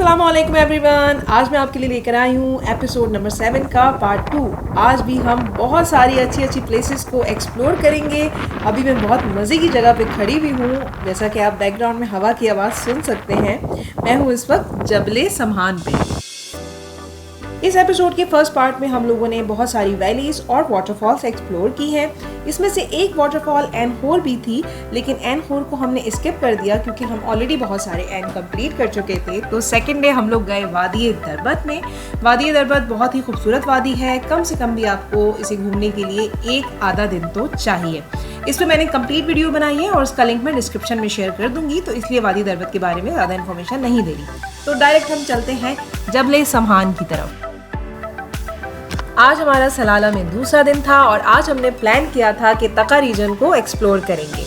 अस्सलामुअलैकुम एवरीवन। आज मैं आपके लिए लेकर आई हूँ एपिसोड नंबर 7 का पार्ट 2। आज भी हम बहुत सारी अच्छी अच्छी प्लेसेस को एक्सप्लोर करेंगे। अभी मैं बहुत मज़े की जगह पे खड़ी हुई हूँ, जैसा कि आप बैकग्राउंड में हवा की आवाज़ सुन सकते हैं। मैं हूँ इस वक्त जबले समहान पे। इस एपिसोड के फर्स्ट पार्ट में हम लोगों ने बहुत सारी वैलीज और वाटरफॉल्स एक्सप्लोर की हैं। इसमें से एक वाटरफॉल एन होर भी थी, लेकिन एन होर को हमने स्किप कर दिया क्योंकि हम ऑलरेडी बहुत सारे एन कंप्लीट कर चुके थे। तो सेकंड डे हम लोग गए वादी दरबत में। वादी दरबत बहुत ही खूबसूरत वादी है। कम से कम भी आपको इसे घूमने के लिए एक आधा दिन तो चाहिए। इस पर मैंने कंप्लीट वीडियो बनाई है और उसका लिंक मैं डिस्क्रिप्शन में शेयर कर दूंगी, तो इसलिए वादी दरबत के बारे में ज़्यादा इन्फॉर्मेशन नहीं दे रही। तो डायरेक्ट हम चलते हैं जबले समहान की तरफ। आज हमारा सलाला में दूसरा दिन था और आज हमने प्लान किया था कि तका रीजन को एक्सप्लोर करेंगे।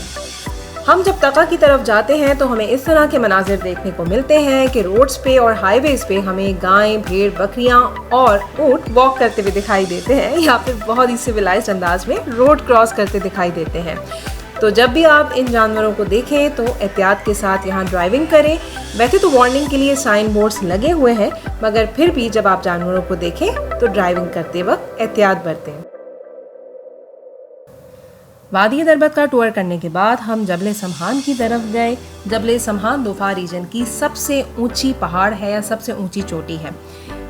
हम जब तका की तरफ जाते हैं तो हमें इस तरह के मनाजिर देखने को मिलते हैं कि रोड्स पे और हाईवेज पे हमें गायें, भेड़, बकरियां और ऊंट वॉक करते हुए दिखाई देते हैं, या फिर बहुत ही सिविलाइज्ड अंदाज में रोड क्रॉस करते दिखाई देते हैं। तो जब भी आप इन जानवरों को देखें तो एहतियात के साथ यहाँ ड्राइविंग करें। वैसे तो वार्निंग के लिए साइन बोर्ड्स लगे हुए हैं, मगर फिर भी जब आप जानवरों को देखें तो ड्राइविंग करते वक्त एहतियात बरतें। वादी दरबत का टूर करने के बाद हम जबले समहान की तरफ गए। जबले समहान दोफा रीजन की सबसे ऊंची पहाड़ है या सबसे ऊंची चोटी है।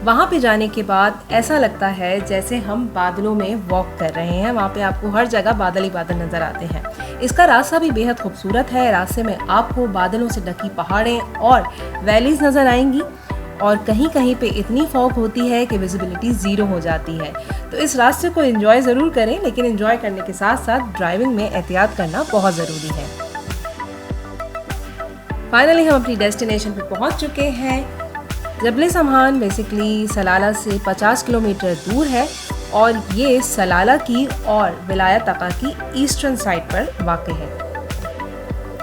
वहाँ पे जाने के बाद ऐसा लगता है जैसे हम बादलों में वॉक कर रहे हैं। वहाँ पे आपको हर जगह बादल ही बादल नज़र आते हैं। इसका रास्ता भी बेहद खूबसूरत है। रास्ते में आपको बादलों से ढकी पहाड़ें और वैलीज नज़र आएंगी और कहीं कहीं पे इतनी फॉग होती है कि विजिबिलिटी ज़ीरो हो जाती है। तो इस रास्ते को एंजॉय ज़रूर करें, लेकिन एंजॉय करने के साथ साथ ड्राइविंग में एहतियात करना बहुत ज़रूरी है। फाइनली हम अपनी डेस्टिनेशन पे पहुंच चुके हैं। जबले समहान बेसिकली सलाला से 50 किलोमीटर दूर है और ये सलाला की और विलायत तका की ईस्टर्न साइड पर वाक़ है।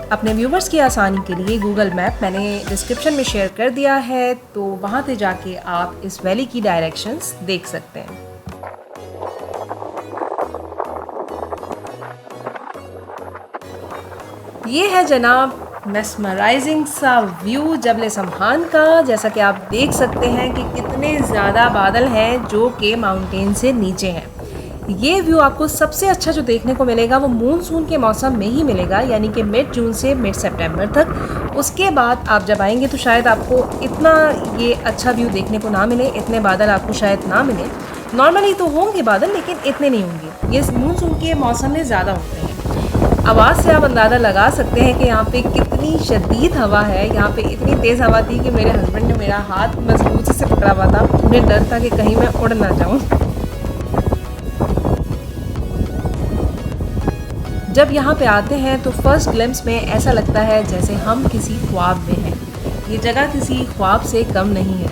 अपने व्यूवर्स की आसानी के लिए गूगल मैप मैंने डिस्क्रिप्शन में शेयर कर दिया है, तो वहाँ से जाके आप इस वैली की डायरेक्शंस देख सकते हैं। ये है जनाब मेस्मराइजिंग सा व्यू जबले समहान का। जैसा कि आप देख सकते हैं कि कितने ज़्यादा बादल हैं जो कि माउंटेन से नीचे हैं। ये व्यू आपको सबसे अच्छा जो देखने को मिलेगा वो मूनसून के मौसम में ही मिलेगा, यानी कि मिड जून से मिड सितंबर तक। उसके बाद आप जब आएंगे तो शायद आपको इतना ये अच्छा व्यू देखने को ना मिले, इतने बादल आपको शायद ना मिले। नॉर्मली तो होंगे बादल, लेकिन इतने नहीं होंगे। ये मूनसून के मौसम में ज़्यादा होते हैं। आवाज़ से आप अंदाज़ा लगा सकते हैं कि यहाँ पे कितनी शदीद हवा है। यहाँ पे इतनी तेज़ हवा थी कि मेरे हस्बैंड ने मेरा हाथ मजबूती से पकड़ा हुआ था। मुझे डर था कि कहीं मैं उड़ ना जाऊँ। जब यहाँ पे आते हैं तो फर्स्ट ग्लिम्स में ऐसा लगता है जैसे हम किसी ख्वाब में हैं। ये जगह किसी ख्वाब से कम नहीं है।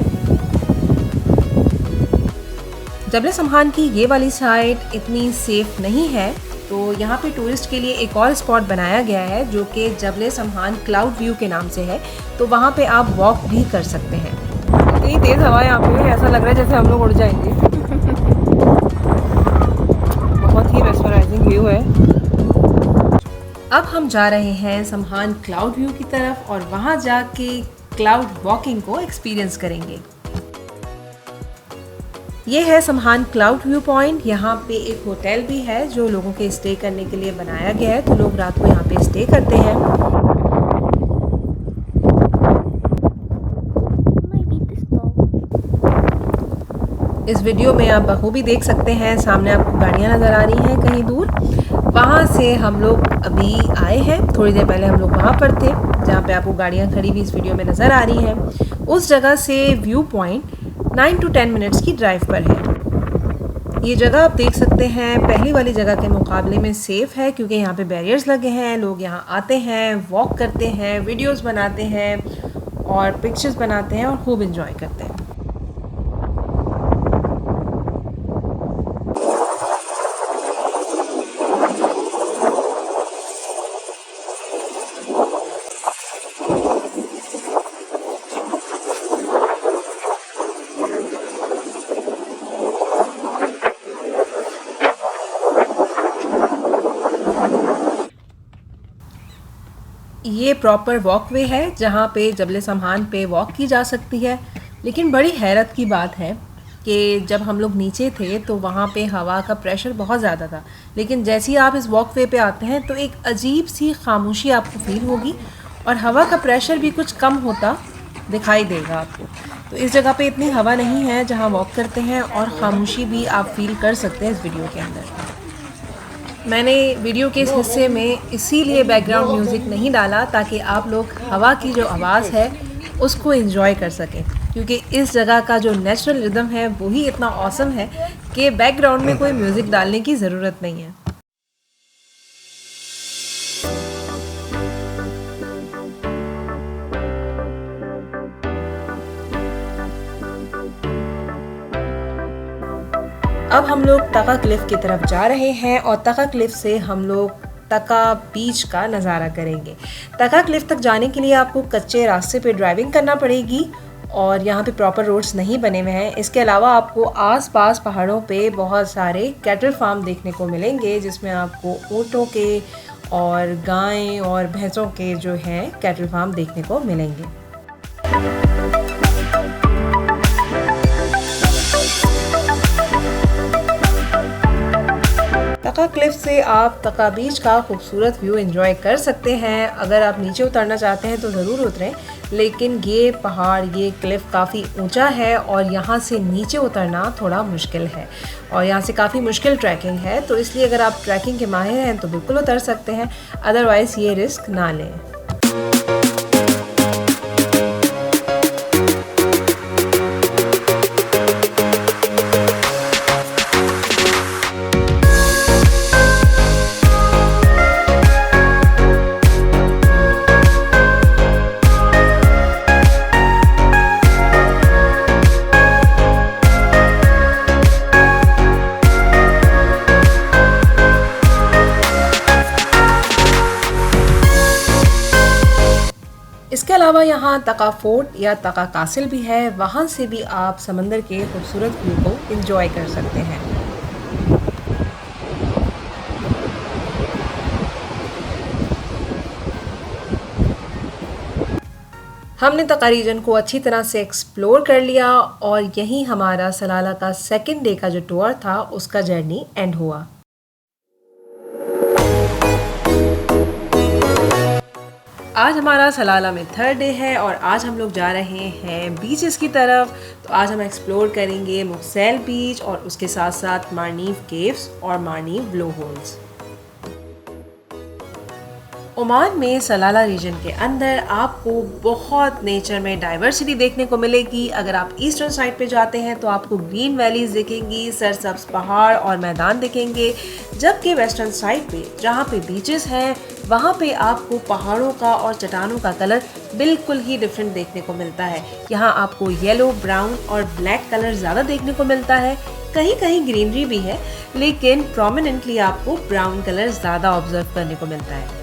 जबले समहान की ये वाली साइड इतनी सेफ नहीं है, तो यहाँ पे टूरिस्ट के लिए एक और स्पॉट बनाया गया है जो कि जबले समहान क्लाउड व्यू के नाम से है। तो वहाँ पे आप वॉक भी कर सकते हैं। इतनी तेज़ हवा यहाँ पे, ऐसा लग रहा है जैसे हम लोग उड़ जाएंगे। बहुत ही मेस्मराइजिंग व्यू है। अब हम जा रहे हैं समहान क्लाउड व्यू की तरफ और वहाँ जाके क्लाउड वॉकिंग को एक्सपीरियंस करेंगे। ये है समहान क्लाउड व्यू पॉइंट। यहाँ पे एक होटल भी है जो लोगों के स्टे करने के लिए बनाया गया है, तो लोग रात को यहाँ पे स्टे करते हैं। इस वीडियो में आप बखूबी देख सकते हैं, सामने आपको गाड़ियाँ नज़र आ रही हैं कहीं दूर। वहाँ से हम लोग अभी आए हैं, थोड़ी देर पहले हम लोग वहाँ पर थे जहाँ पे आपको गाड़ियाँ खड़ी हुई इस वीडियो में नज़र आ रही हैं। उस जगह से व्यू पॉइंट 9 to 10 मिनट्स की ड्राइव पर है। ये जगह आप देख सकते हैं पहली वाली जगह के मुकाबले में सेफ़ है, क्योंकि यहाँ पे बैरियर्स लगे हैं। लोग यहाँ आते हैं, वॉक करते हैं, वीडियोस बनाते हैं और पिक्चर्स बनाते हैं और खूब इंजॉय करते हैं। ये प्रॉपर वॉकवे है जहाँ पे जबल सम्मान पे वॉक की जा सकती है। लेकिन बड़ी हैरत की बात है कि जब हम लोग नीचे थे तो वहाँ पे हवा का प्रेशर बहुत ज़्यादा था, लेकिन जैसे ही आप इस वॉकवे पे आते हैं तो एक अजीब सी खामोशी आपको फील होगी और हवा का प्रेशर भी कुछ कम होता दिखाई देगा आपको। तो इस जगह पे इतनी हवा नहीं है जहाँ वॉक करते हैं, और ख़ामोशी भी आप फील कर सकते हैं इस वीडियो के अंदर। मैंने वीडियो के इस हिस्से में इसीलिए बैकग्राउंड म्यूज़िक नहीं डाला ताकि आप लोग हवा की जो आवाज़ है उसको एंजॉय कर सकें, क्योंकि इस जगह का जो नेचुरल रिदम है वो ही इतना ऑसम है कि बैकग्राउंड में कोई म्यूज़िक डालने की ज़रूरत नहीं है। अब हम लोग तका क्लिफ की तरफ जा रहे हैं और तका क्लिफ से हम लोग तका बीच का नज़ारा करेंगे। तका क्लिफ तक जाने के लिए आपको कच्चे रास्ते पे ड्राइविंग करना पड़ेगी और यहाँ पे प्रॉपर रोड्स नहीं बने हुए हैं। इसके अलावा आपको आसपास पहाड़ों पे बहुत सारे कैटल फार्म देखने को मिलेंगे, जिसमें आपको ऊँटों के और गाय और भैंसों के जो हैं कैटल फार्म देखने को मिलेंगे। तका क्लिफ से आप तका बीच का खूबसूरत व्यू एंजॉय कर सकते हैं। अगर आप नीचे उतरना चाहते हैं तो ज़रूर उतरें, लेकिन ये पहाड़, ये क्लिफ काफ़ी ऊंचा है और यहाँ से नीचे उतरना थोड़ा मुश्किल है और यहाँ से काफ़ी मुश्किल ट्रैकिंग है। तो इसलिए अगर आप ट्रैकिंग के माहिर हैं तो बिल्कुल उतर सकते हैं, अदरवाइज़ ये रिस्क ना लें। इसके अलावा यहाँ तका फोर्ट या तका कासिल भी है, वहाँ से भी आप समंदर के खूबसूरत व्यू को एंजॉय कर सकते हैं। हमने तका रीजन को अच्छी तरह से एक्सप्लोर कर लिया और यहीं हमारा सलाला का सेकेंड डे का जो टूर था उसका जर्नी एंड हुआ। आज हमारा सलाला में थर्ड डे है और आज हम लोग जा रहे हैं बीचेस की तरफ। तो आज हम एक्सप्लोर करेंगे मुक्सेल बीच और उसके साथ साथ मारनीव केव्स और मारनीव ब्लो होल्स। ओमान में सलाला रीजन के अंदर आपको बहुत नेचर में डाइवर्सिटी देखने को मिलेगी। अगर आप ईस्टर्न साइड पे जाते हैं तो आपको ग्रीन वैलीज दिखेंगी, सरसब्ज पहाड़ और मैदान दिखेंगे, जबकि वेस्टर्न साइड पे जहाँ पे बीचेस हैं वहाँ पे आपको पहाड़ों का और चट्टानों का कलर बिल्कुल ही डिफरेंट देखने को मिलता है। यहाँ आपको येलो, ब्राउन और ब्लैक कलर ज़्यादा देखने को मिलता है। कहीं कहीं ग्रीनरी भी है, लेकिन प्रोमिनेंटली आपको ब्राउन कलर ज़्यादा ऑब्जर्व करने को मिलता है।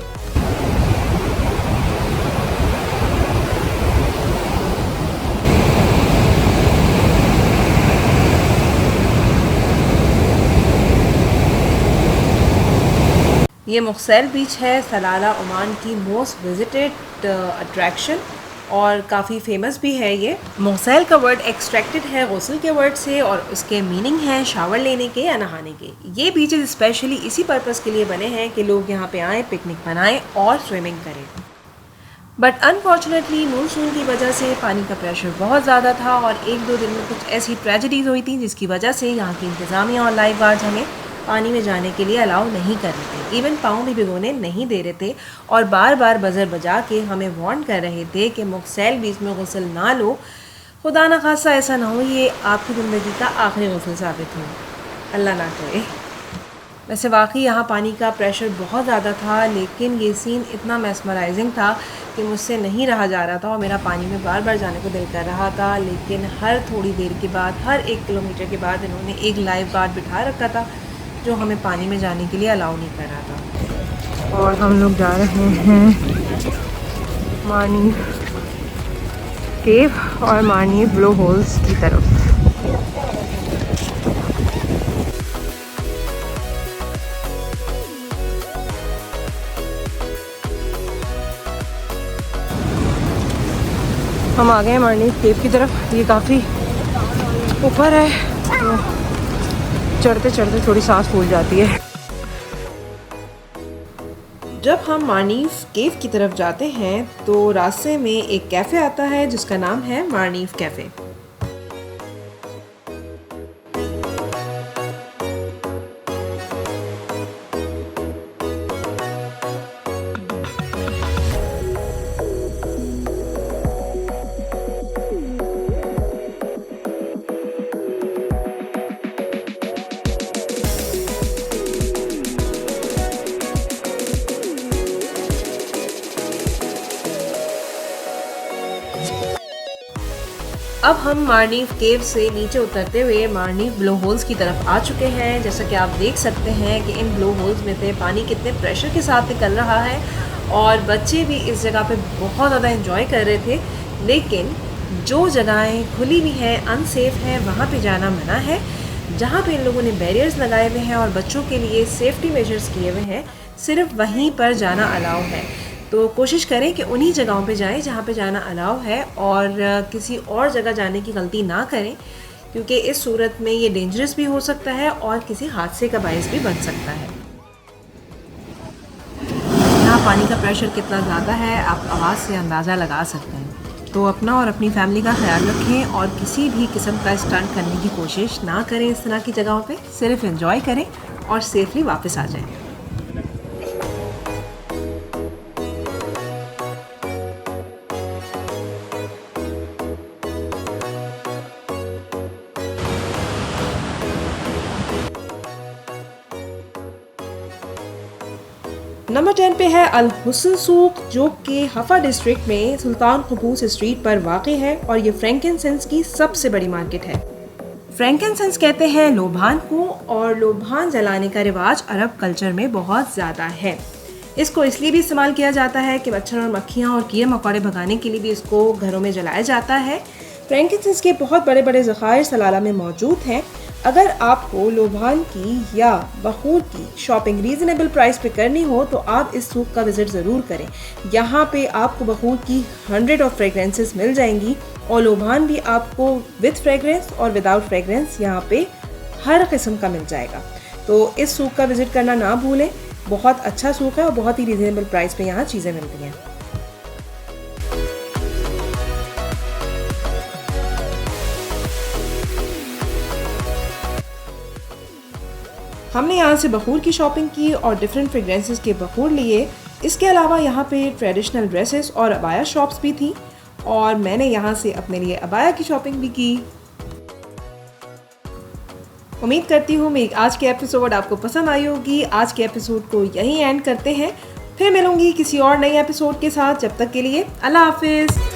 ये मुक्सेल बीच है, सलाला ओमान की मोस्ट विजिटेड अट्रैक्शन और काफ़ी फेमस भी है। ये मुक्सेल का वर्ड एक्सट्रैक्टेड है गुस्ल के वर्ड से और उसके मीनिंग है शावर लेने के या नहाने के। ये बीचेस स्पेशली इसी पर्पस के लिए बने हैं कि लोग यहाँ पे आएँ, पिकनिक मनाएं और स्विमिंग करें। बट अनफॉर्चुनेटली मानसून की वजह से पानी का प्रेशर बहुत ज़्यादा था और एक दो दिन में कुछ ऐसी ट्रेजेडीज़ हुई थी जिसकी वजह से यहाँ की इंतज़ामिया और लाइफ गार्ड्स हमें पानी में जाने के लिए अलाउ नहीं कर रहे थे, इवन पाँव भी भिगोने नहीं दे रहे थे और बार बार बजर बजा के हमें वार्न कर रहे थे कि मुक्सेल बीच में गुस्ल ना लो, खुदा ना खासा ऐसा ना हो ये आपकी ज़िंदगी का आखिरी गुस्ल साबित हो, अल्लाह ना करे। वैसे वाकई यहाँ पानी का प्रेशर बहुत ज़्यादा था, लेकिन ये सीन इतना मैस्मराइजिंग था कि मुझसे नहीं रहा जा रहा था और मेरा पानी में बार बार जाने को दिल कर रहा था। लेकिन हर थोड़ी देर के बाद, हर 1 किलोमीटर के बाद इन्होंने एक लाइफ गार्ड बिठा रखा था जो हमें पानी में जाने के लिए अलाउ नहीं कर रहा था। और हम लोग जा रहे हैं मारनीव केव और मारनीव ब्लो होल्स की तरफ। हम आ गए हैं मार्नी केव की तरफ। ये काफ़ी ऊपर है तो चढ़ते चढ़ते थोड़ी सांस फूल जाती है। जब हम मार्नीफ केव की तरफ जाते हैं तो रास्ते में एक कैफ़े आता है जिसका नाम है मार्नीफ कैफ़े। अब हम मार्नीफ केव से नीचे उतरते हुए मार्नीफ ब्लो होल्स की तरफ आ चुके हैं। जैसा कि आप देख सकते हैं कि इन ब्लो होल्स में से पानी कितने प्रेशर के साथ निकल रहा है और बच्चे भी इस जगह पे बहुत ज़्यादा एंजॉय कर रहे थे। लेकिन जो जगहें खुली हुई हैं, अनसेफ है, वहाँ पे जाना मना है। जहाँ पे इन लोगों ने बैरियर्स लगाए हुए हैं और बच्चों के लिए सेफ्टी मेजर्स किए हुए हैं, सिर्फ वहीं पर जाना अलाउ है। तो कोशिश करें कि उन्हीं जगहों पे जाएं जहाँ पे जाना अलाउ है और किसी और जगह जाने की गलती ना करें, क्योंकि इस सूरत में ये डेंजरस भी हो सकता है और किसी हादसे का बायस भी बन सकता है। यहाँ पानी का प्रेशर कितना ज़्यादा है आप आवाज़ से अंदाज़ा लगा सकते हैं। तो अपना और अपनी फैमिली का ख्याल रखें और किसी भी किस्म का स्टंट करने की कोशिश ना करें इस तरह की जगहों पे। सिर्फ एंजॉय करें और सेफली वापस आ जाएं। नंबर 10 पे है अल हुस्न सूक, जो कि हफा डिस्ट्रिक्ट में सुल्तान कबूस स्ट्रीट पर वाक़ई है और ये फ्रैंकिनसेंस की सबसे बड़ी मार्केट है। फ्रैंकिनसेंस कहते हैं लोबान को, और लोबान जलाने का रिवाज अरब कल्चर में बहुत ज़्यादा है। इसको इसलिए भी इस्तेमाल किया जाता है कि मच्छर और मक्खियाँ और कीड़े मकोड़े भगाने के लिए भी इसको घरों में जलाया जाता है। फ्रैंकिनसेंस के बहुत बड़े बड़े ज़खायर सलाला में मौजूद हैं। अगर आपको लोबान की या बखूर की शॉपिंग रीज़नेबल प्राइस पे करनी हो तो आप इस सूक का विज़िट ज़रूर करें। यहाँ पे आपको बखूर की 100 ऑफ फ्रेगरेंसेस मिल जाएंगी और लोबान भी आपको विद फ्रेगरेंस और विदाउट फ्रेगरेंस यहाँ पे हर किस्म का मिल जाएगा। तो इस सूक का विज़िट करना ना भूलें। बहुत अच्छा सूक है और बहुत ही रीज़नेबल प्राइस पे यहाँ चीज़ें मिलती हैं। हमने यहाँ से बखूर की शॉपिंग की और डिफरेंट फ्रेगरेंसेस के बखूर लिए। इसके अलावा यहाँ पे ट्रेडिशनल ड्रेसेस और अबाया शॉप्स भी थी और मैंने यहाँ से अपने लिए अबाया की शॉपिंग भी की। उम्मीद करती हूँ मेरी आज की एपिसोड आपको पसंद आई होगी। आज के एपिसोड को यहीं एंड करते हैं, फिर मिलूंगी किसी और नई एपिसोड के साथ। जब तक के लिए अल्लाह हाफिज़।